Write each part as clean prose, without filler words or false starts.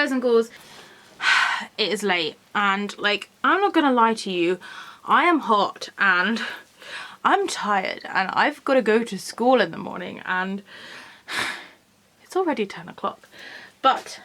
guys and girls, it is late and like, I'm not gonna lie to you, I am hot and I'm tired and I've got to go to school in the morning and it's already 10 o'clock. But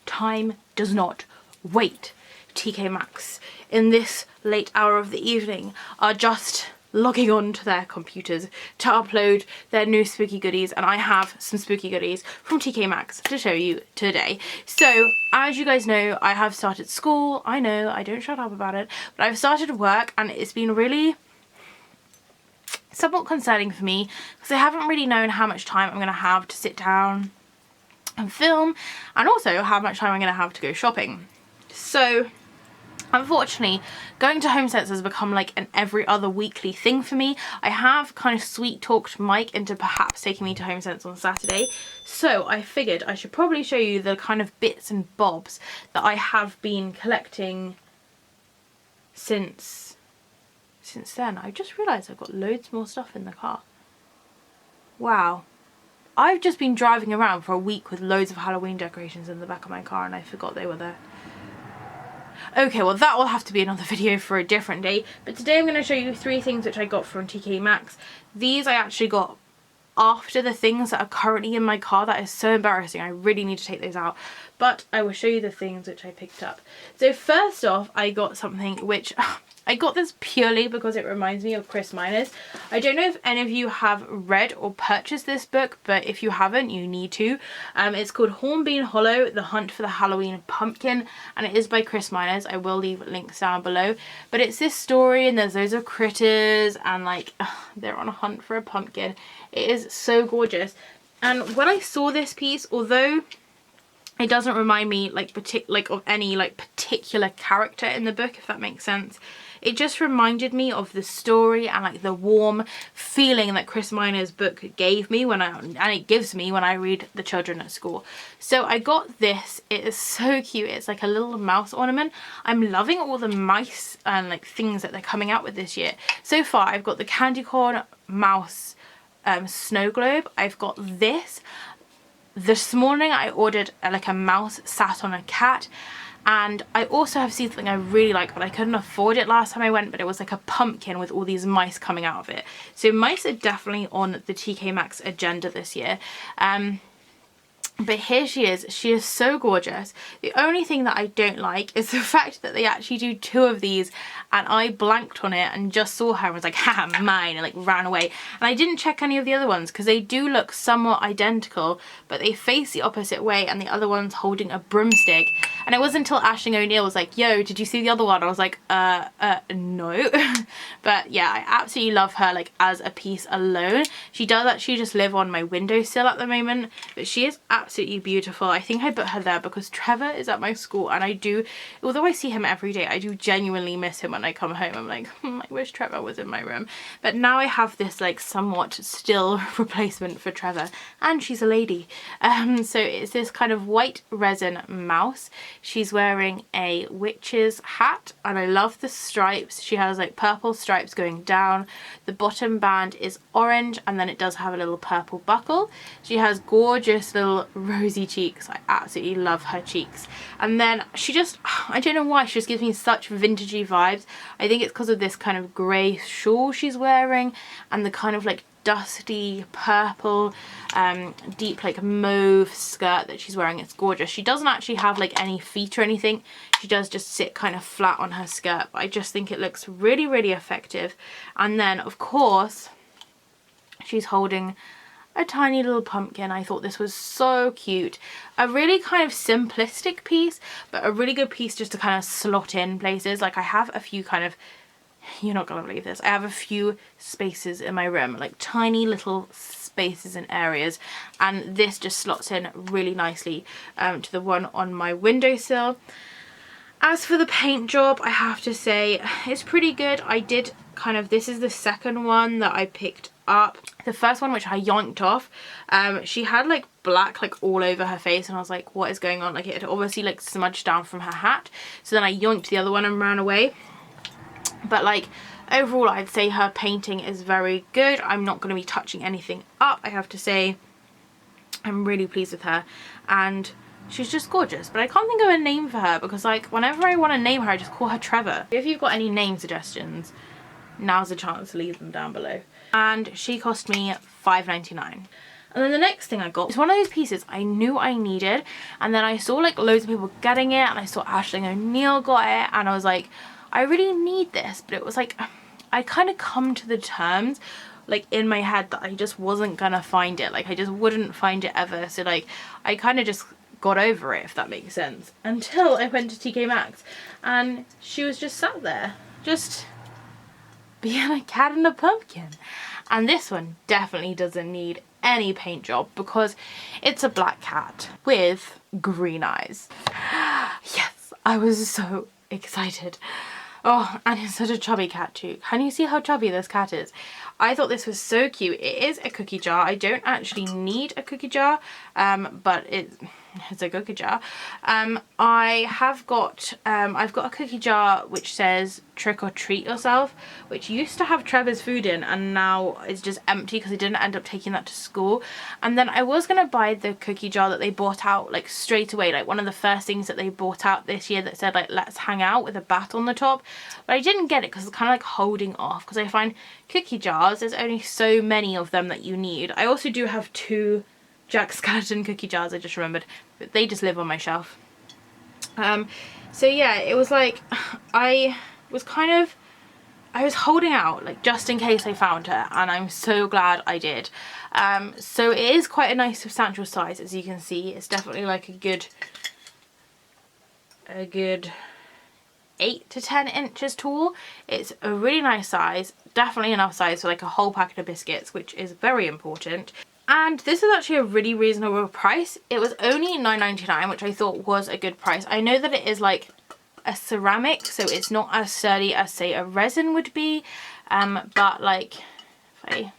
time does not wait. TK MAXX in this late hour of the evening are just logging on to their computers to upload their new spooky goodies, and I have some spooky goodies from TK MAXX to show you today. So as you guys know, I have started school. I know I don't shut up about it, but I've started work and it's been really somewhat concerning for me because I haven't really known how much time I'm going to have to sit down and film, and also how much time I'm going to have to go shopping. So unfortunately, going to HOMESENSE has become like an every other weekly thing for me. I have kind of sweet talked Mike into perhaps taking me to HOMESENSE on Saturday. So I figured I should probably show you the kind of bits and bobs that I have been collecting since then. I just realised I've got loads more stuff in the car. Wow. I've just been driving around for a week with loads of Halloween decorations in the back of my car and I forgot they were there. Okay, well that will have to be another video for a different day, but today I'm going to show you 3 things which I got from TK MAXX. These I actually got after the things that are currently in my car. That is so embarrassing. I really need to take those out, but I will show you the things which I picked up. So first off, I got something which I got this purely because it reminds me of Chris Miners. I don't know if any of you have read or purchased this book, but if you haven't, you need to. It's called Hornbeam Hollow, The Hunt for the Halloween Pumpkin, and it is by Chris Miners. I will leave links down below. But it's this story and there's loads of critters and like they're on a hunt for a pumpkin. It is so gorgeous. And when I saw this piece, although it doesn't remind me like of any like particular character in the book, if that makes sense, it just reminded me of the story and like the warm feeling that Chris Miners' book gave me and it gives me when I read The Children at School. So I got this. It is so cute. It's like a little mouse ornament. I'm loving all the mice and like things that they're coming out with this year. So far I've got the candy corn mouse snow globe. I've got this. This morning I ordered like a mouse sat on a cat, and I also have seen something I really like, but I couldn't afford it last time I went, but it was like a pumpkin with all these mice coming out of it. So mice are definitely on the TK MAXX agenda this year. But here she is. She is so gorgeous. The only thing that I don't like is the fact that they actually do 2 of these, and I blanked on it and just saw her and was like, haha, mine, and like ran away. And I didn't check any of the other ones because they do look somewhat identical, but they face the opposite way and the other one's holding a broomstick. And it wasn't until Aisling O'Neill was like, yo, did you see the other one? I was like, no. But yeah, I absolutely love her like as a piece alone. She does actually just live on my windowsill at the moment, but she is absolutely beautiful. I think I put her there because Trevor is at my school, and I do, although I see him every day, I do genuinely miss him when I come home. I'm like, I wish Trevor was in my room. But now I have this like somewhat still replacement for Trevor, and she's a lady. So it's this kind of white resin mouse. She's wearing a witch's hat and I love the stripes. She has like purple stripes going down. The bottom band is orange and then it does have a little purple buckle. She has gorgeous little rosy cheeks. I absolutely love her cheeks. And then she just, I don't know why, she just gives me such vintagey vibes. I think it's because of this kind of grey shawl she's wearing and the kind of like dusty purple deep like mauve skirt that she's wearing. It's gorgeous. She doesn't actually have like any feet or anything. She does just sit kind of flat on her skirt, but I just think it looks really, really effective. And then of course she's holding a tiny little pumpkin. I thought this was so cute. A really kind of simplistic piece, but a really good piece just to kind of slot in places. Like I have a few kind of, you're not gonna believe this, I have a few spaces in my room, like tiny little spaces and areas, and this just slots in really nicely to the one on my windowsill. As for the paint job, I have to say it's pretty good. I did kind of, this is the second one that I picked up. The first one, which I yoinked off, she had like black like all over her face and I was like, what is going on? Like it had obviously like smudged down from her hat. So then I yoinked the other one and ran away. But like overall I'd say her painting is very good. I'm not going to be touching anything up, I have to say. I'm really pleased with her. And She's just gorgeous, but I can't think of a name for her because like whenever I want to name her I just call her Trevor. If you've got any name suggestions, now's the chance to leave them down below. And she cost me $5.99. And then the next thing I got is one of those pieces I knew I needed, and then I saw like loads of people getting it, and I saw Aisling O'Neill got it, and I was like, I really need this. But it was like, I kind of come to the terms like in my head that I just wasn't gonna find it. Like I just wouldn't find it ever. So like I kind of just got over it, if that makes sense, until I went to TK MAXX and she was just sat there, just being a cat in a pumpkin. And this one definitely doesn't need any paint job because it's a black cat with green eyes. Yes, I was so excited. Oh, and it's such a chubby cat too. Can you see how chubby this cat is? I thought this was so cute. It is a cookie jar. I don't actually need a cookie jar, but it's a cookie jar. I've got a cookie jar which says trick or treat yourself, which used to have Trevor's food in, and now it's just empty because he didn't end up taking that to school. And then I was gonna buy the cookie jar that they bought out like straight away, like one of the first things that they bought out this year that said like let's hang out, with a bat on the top, but I didn't get it because it's kind of like holding off, because I find cookie jars, there's only so many of them that you need. I also do have 2 Jack Skellington cookie jars, I just remembered, but they just live on my shelf. So yeah, it was like I was holding out like just in case I found her, and I'm so glad I did. So it is quite a nice substantial size, as you can see. It's definitely like a good 8 to 10 inches tall. It's a really nice size, definitely enough size for like a whole packet of biscuits, which is very important. And this is actually a really reasonable price. It was only $9.99, which I thought was a good price. I know that it is like a ceramic, so it's not as sturdy as say a resin would be, but like if I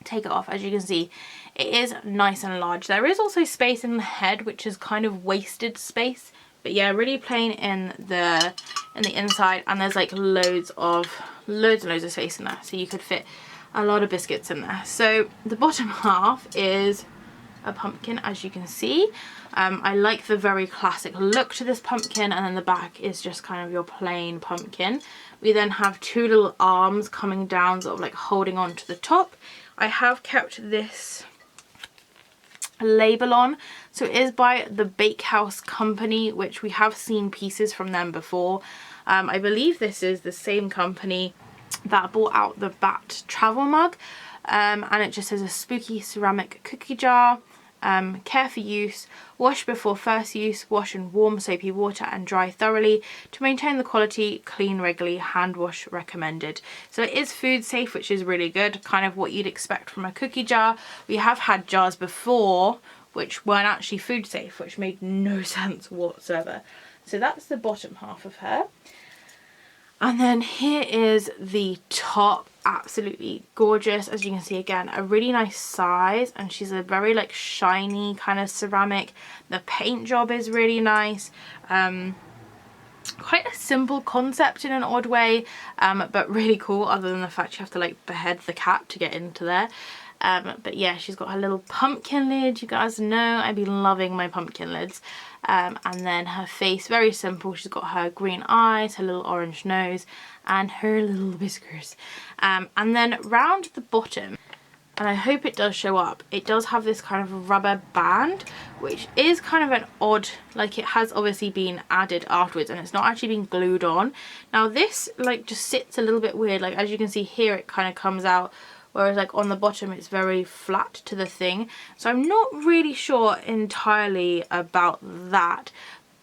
take it off, as you can see, it is nice and large. There is also space in the head, which is kind of wasted space, but yeah, really plain in the inside, and there's like loads and loads of space in there, so you could fit a lot of biscuits in there. So the bottom half is a pumpkin, as you can see. I like the very classic look to this pumpkin, and then the back is just kind of your plain pumpkin. We then have 2 little arms coming down, sort of like holding on to the top. I have kept this label on, so it is by the Bakehouse Company, which we have seen pieces from them before. I believe this is the same company that bought out the Bat travel mug, and it just says a spooky ceramic cookie jar, care for use, wash before first use, wash in warm soapy water and dry thoroughly to maintain the quality, clean regularly, hand wash recommended. So it is food safe, which is really good, kind of what you'd expect from a cookie jar. We have had jars before which weren't actually food safe, which made no sense whatsoever. So that's the bottom half of her. And then here is the top, absolutely gorgeous. As you can see, again, a really nice size, and she's a very like shiny kind of ceramic. The paint job is really nice. Quite a simple concept in an odd way, but really cool, other than the fact you have to like behead the cat to get into there. But yeah, she's got her little pumpkin lid. You guys know I've been loving my pumpkin lids. And then her face, very simple. She's got her green eyes, her little orange nose, and her little whiskers. And then round the bottom, and I hope it does show up, it does have this kind of rubber band, which is kind of an odd, like it has obviously been added afterwards and it's not actually been glued on. Now this like just sits a little bit weird, like as you can see here it kind of comes out, whereas like on the bottom it's very flat to the thing. So I'm not really sure entirely about that,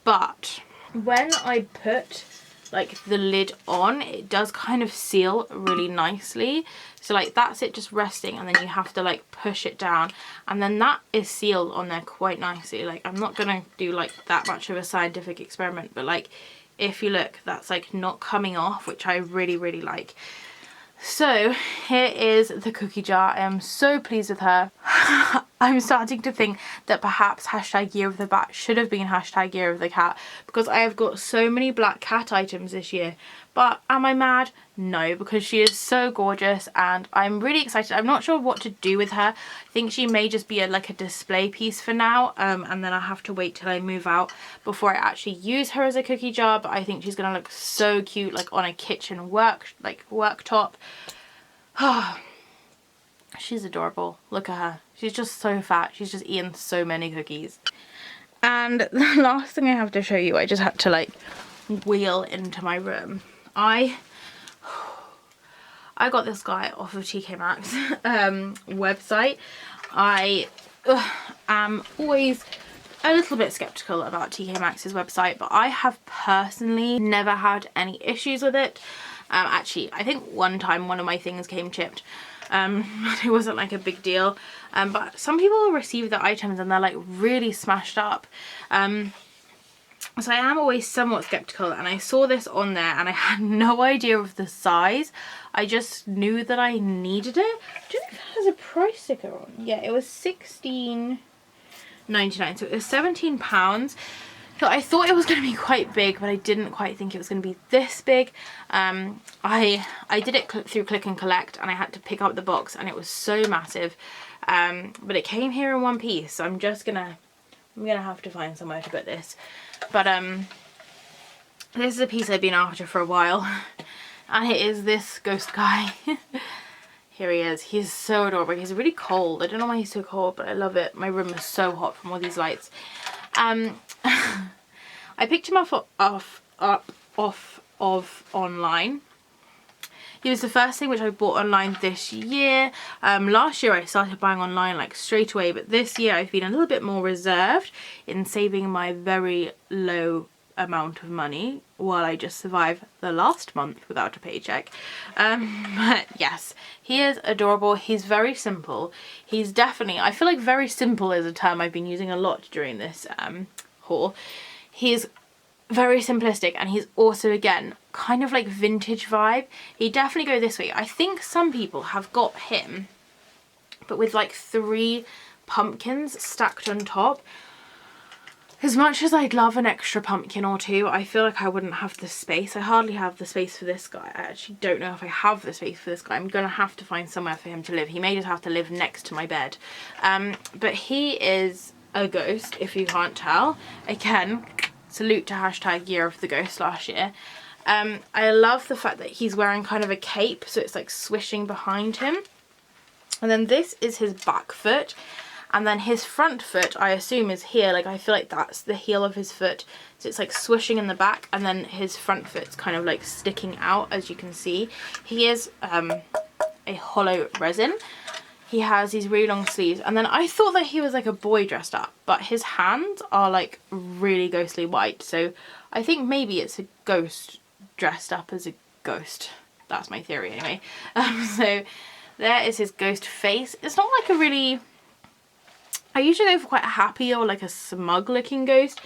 but when I put like the lid on, it does kind of seal really nicely. So like that's it just resting, and then you have to like push it down, and then that is sealed on there quite nicely. Like I'm not gonna do like that much of a scientific experiment, but like if you look, that's like not coming off, which I really like. So here is the cookie jar. I am so pleased with her. I'm starting to think that perhaps hashtag Year of the Bat should have been hashtag Year of the Cat, because I have got so many black cat items this year. But am I mad? No, because she is so gorgeous and I'm really excited. I'm not sure what to do with her. I think she may just be like a display piece for now, and then I'll have to wait till I move out before I actually use her as a cookie jar. But I think she's gonna look so cute, like on a kitchen worktop. She's adorable. Look at her. She's just so fat. She's just eaten so many cookies. And the last thing I have to show you, I just had to like wheel into my room. I got this guy off of TK MAXX website. I am always a little bit skeptical about TK MAXX's website, but I have personally never had any issues with it. Actually, I think one time one of my things came chipped. It wasn't like a big deal, but some people receive the items and they're like really smashed up. So I am always somewhat skeptical, and I saw this on there and I had no idea of the size. I just knew that I needed it. I don't know if it has a price sticker on. Yeah, it was $16.99, so it was £17. So I thought it was going to be quite big, but I didn't quite think it was going to be this big. I did it through click and collect, and I had to pick up the box, and it was so massive. But it came here in one piece, so I'm gonna have to find somewhere to put this. But this is a piece I've been after for a while, and it is this ghost guy. Here he is. He's so adorable. He's really cold. I don't know why he's so cold, but I love it. My room is so hot from all these lights. I picked him off of online. He was the first thing which I bought online this year. Last year I started buying online like straight away, but this year I've been a little bit more reserved in saving my very low amount of money while I just survive the last month without a paycheck. But yes, he is adorable. He's very simple. He's definitely, I feel like very simple is a term I've been using a lot during this haul. He's very simplistic, and he's also, again, kind of like vintage vibe. He'd definitely go this way. I think some people have got him, but with like 3 pumpkins stacked on top. As much as I'd love an extra pumpkin or 2, I feel like I wouldn't have the space. I hardly have the space for this guy. I actually don't know if I have the space for this guy. I'm gonna have to find somewhere for him to live. He may just have to live next to my bed. But he is a ghost, if you can't tell. Again, salute to hashtag Year of the Ghost last year. I love the fact that he's wearing kind of a cape, so it's like swishing behind him. And then this is his back foot. And then his front foot, I assume, is here. Like, I feel like that's the heel of his foot. So it's like swishing in the back, and then his front foot's kind of like sticking out, as you can see. He is a hollow resin. He has these really long sleeves. And then I thought that he was like a boy dressed up, but his hands are like really ghostly white. So I think maybe it's a ghost dressed up as a ghost. That's my theory anyway. So there is his ghost face. It's not like a really... I usually go for quite a happy or like a smug looking ghost,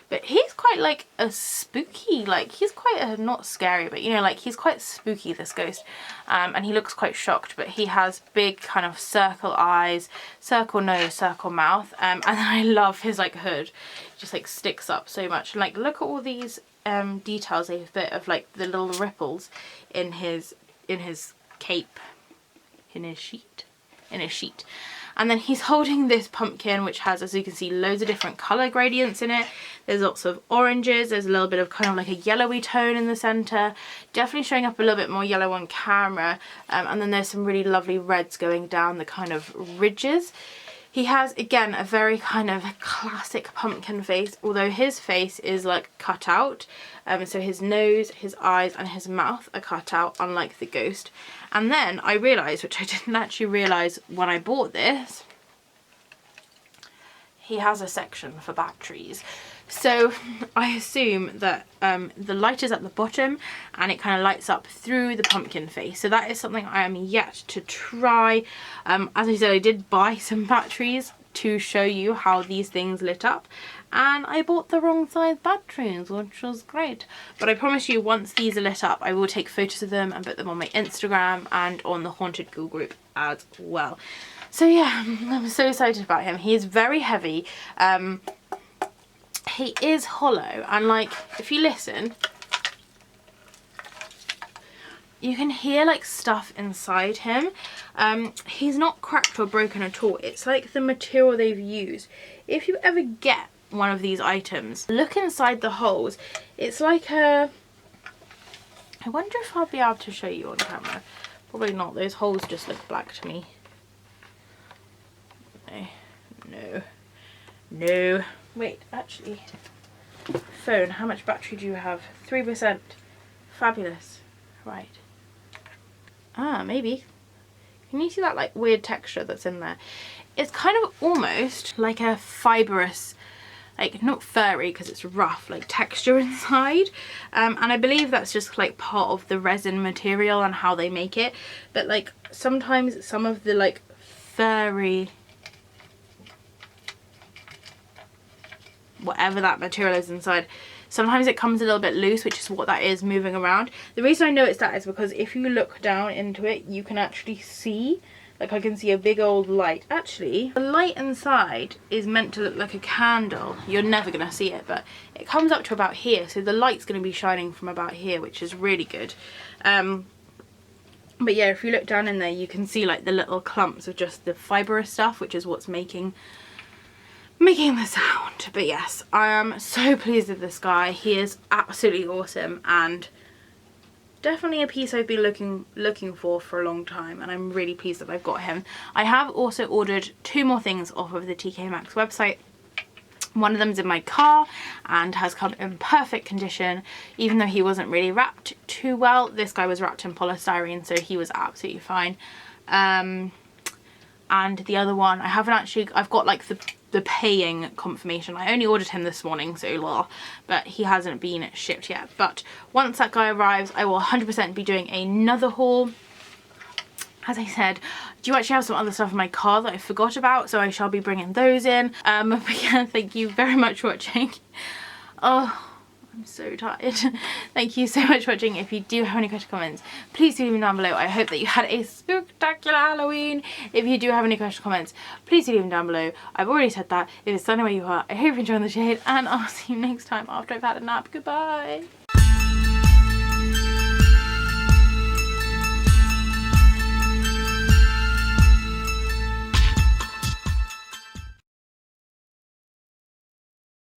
but he's quite like a spooky, like he's quite a, not scary, but you know, like he's quite spooky, this ghost. And he looks quite shocked, but he has big kind of circle eyes, circle nose, circle mouth. And I love his like hood. It just like sticks up so much. And like, look at all these details they've put of like the little ripples in his cape, in his sheet. And then he's holding this pumpkin, which has, as you can see, loads of different colour gradients in it. There's lots of oranges. There's a little bit of kind of like a yellowy tone in the centre. Definitely showing up a little bit more yellow on camera. And then there's some really lovely reds going down the kind of ridges. He has, again, a very kind of classic pumpkin face, although his face is like cut out. So his nose, his eyes and his mouth are cut out, unlike the ghost. And then I realised, which I didn't actually realise when I bought this, he has a section for batteries. So I assume that the light is at the bottom and it kind of lights up through the pumpkin face. So that is something I am yet to try. As I said, I did buy some batteries to show you how these things lit up, and I bought the wrong size batteries, which was great. But I promise you, once these are lit up, I will take photos of them and put them on my Instagram and on the Haunted Ghoul group as well. So yeah, I'm so excited about him. He is very heavy. He is hollow, and like if you listen, you can hear like stuff inside him. He's not cracked or broken at all. It's like the material they've used. If you ever get one of these items, look inside the holes. It's like a, I wonder if I'll be able to show you on camera. Probably not. Those holes just look black to me. No. Wait, actually, phone, how much battery do you have? 3%. Fabulous. Right. Ah, maybe. Can you see that like weird texture that's in there? It's kind of almost like a fibrous, like not furry because it's rough, like texture inside. And I believe that's just like part of the resin material and how they make it. But like sometimes some of the like furry, whatever that material is inside, sometimes it comes a little bit loose, which is what that is moving around. The reason I know it's that is because if you look down into it, you can actually see, like I can see a big old light. Actually, the light inside is meant to look like a candle. You're never gonna see it, but it comes up to about here, so the light's gonna be shining from about here, which is really good. But yeah, if you look down in there, you can see like the little clumps of just the fibrous stuff, which is what's making the sound. But yes, I am so pleased with this guy. He is absolutely awesome and definitely a piece I've been looking for a long time, and I'm really pleased that I've got him. I have also ordered 2 more things off of the TK MAXX website. One of them's in my car and has come in perfect condition, even though he wasn't really wrapped too well. This guy was wrapped in polystyrene, so he was absolutely fine. And the other one, I've got like the paying confirmation. I only ordered him this morning, so blah, but he hasn't been shipped yet. But once that guy arrives, I will 100% be doing another haul. As I said, I do actually have some other stuff in my car that I forgot about, so I shall be bringing those in. But yeah, thank you very much for watching. Oh, I'm so tired. Thank you so much for watching. If you do have any questions or comments, please do leave them down below. I hope that you had a spectacular Halloween. If you do have any questions or comments, please do leave them down below. I've already said that. If it's sunny where you are, I hope you're enjoying the shade, and I'll see you next time after I've had a nap. Goodbye.